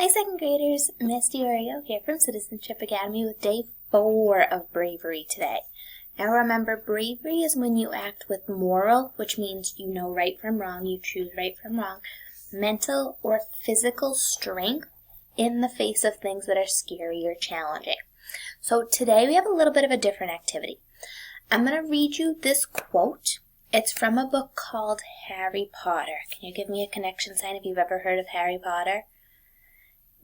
Hi second graders, Miss Diorio here from Citizenship Academy with day 4 of Bravery today. Now remember, bravery is when you act with moral, which means you know right from wrong, you choose right from wrong, mental or physical strength in the face of things that are scary or challenging. So today we have a little bit of a different activity. I'm going to read you this quote. It's from a book called Harry Potter. Can you give me a connection sign if you've ever heard of Harry Potter?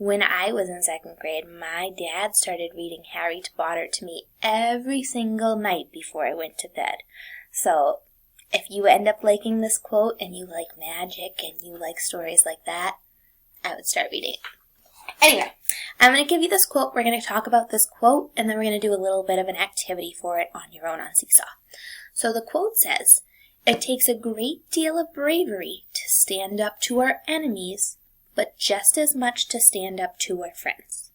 When I was in second grade, my dad started reading Harry Potter to me every single night before I went to bed. So if you end up liking this quote and you like magic and you like stories like that, I would start reading it. Anyway, I'm going to give you this quote. We're going to talk about this quote, and then we're going to do a little bit of an activity for it on your own on Seesaw. So the quote says, "It takes a great deal of bravery to stand up to our enemies, but just as much to stand up to our friends."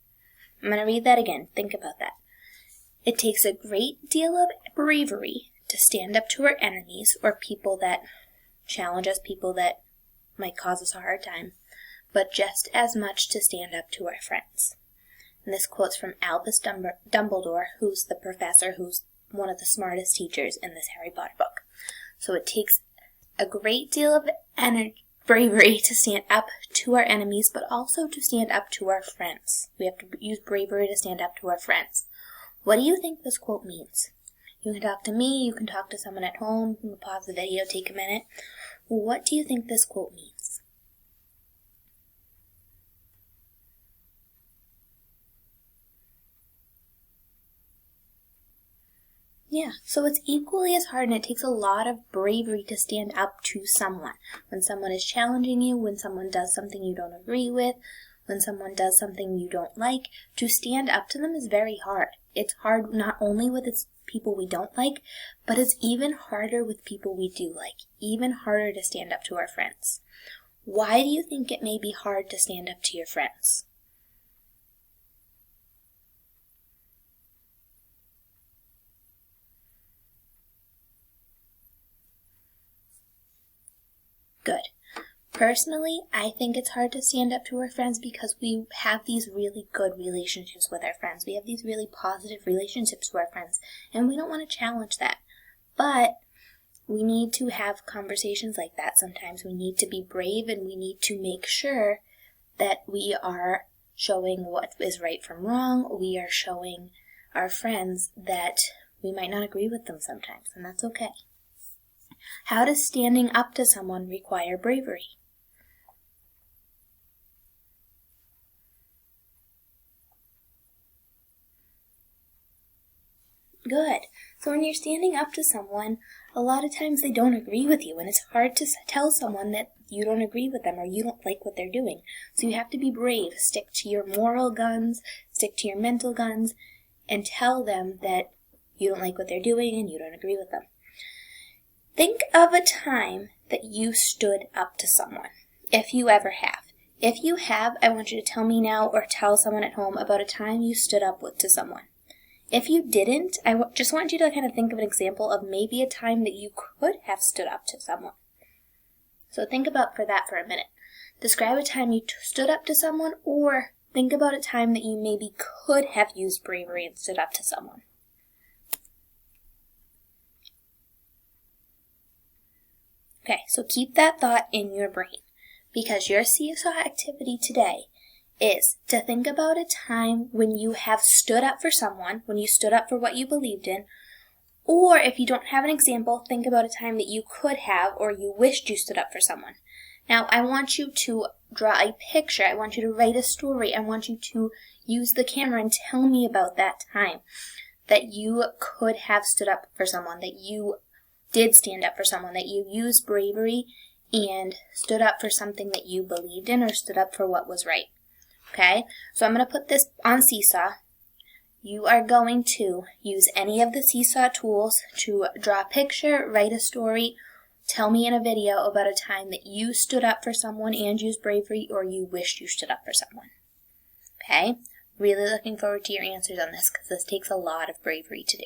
I'm going to read that again. Think about that. It takes a great deal of bravery to stand up to our enemies, or people that challenge us, people that might cause us a hard time, but just as much to stand up to our friends. And this quote's from Albus Dumbledore, who's the professor who's one of the smartest teachers in this Harry Potter book. So it takes a great deal of bravery to stand up to our enemies, but also to stand up to our friends. We have to use bravery to stand up to our friends. What do you think this quote means? You can talk to me, you can talk to someone at home, you can pause the video, take a minute. What do you think this quote means? Yeah, so it's equally as hard, and it takes a lot of bravery to stand up to someone. When someone is challenging you, when someone does something you don't agree with, when someone does something you don't like, to stand up to them is very hard. It's hard not only with people we don't like, but it's even harder with people we do like. Even harder to stand up to our friends. Why do you think it may be hard to stand up to your friends? Good. Personally, I think it's hard to stand up to our friends because we have these really good relationships with our friends. We have these really positive relationships with our friends, and we don't want to challenge that. But we need to have conversations like that sometimes. We need to be brave, and we need to make sure that we are showing what is right from wrong. We are showing our friends that we might not agree with them sometimes, and that's okay. How does standing up to someone require bravery? Good. So when you're standing up to someone, a lot of times they don't agree with you, and it's hard to tell someone that you don't agree with them or you don't like what they're doing. So you have to be brave. Stick to your moral guns, stick to your mental guns, and tell them that you don't like what they're doing and you don't agree with them. Think of a time that you stood up to someone, if you ever have. If you have, I want you to tell me now or tell someone at home about a time you stood up to someone. If you didn't, I just want you to kind of think of an example of maybe a time that you could have stood up to someone. So think about that for a minute. Describe a time you stood up to someone, or think about a time that you maybe could have used bravery and stood up to someone. Okay, so keep that thought in your brain, because your Seesaw activity today is to think about a time when you have stood up for someone, when you stood up for what you believed in, or if you don't have an example, think about a time that you could have or you wished you stood up for someone. Now, I want you to draw a picture. I want you to write a story. I want you to use the camera and tell me about that time that you could have stood up for someone, that you did stand up for someone, that you used bravery and stood up for something that you believed in or stood up for what was right. Okay, so I'm going to put this on Seesaw. You are going to use any of the Seesaw tools to draw a picture, write a story, tell me in a video about a time that you stood up for someone and used bravery, or you wished you stood up for someone. Okay, really looking forward to your answers on this because this takes a lot of bravery to do.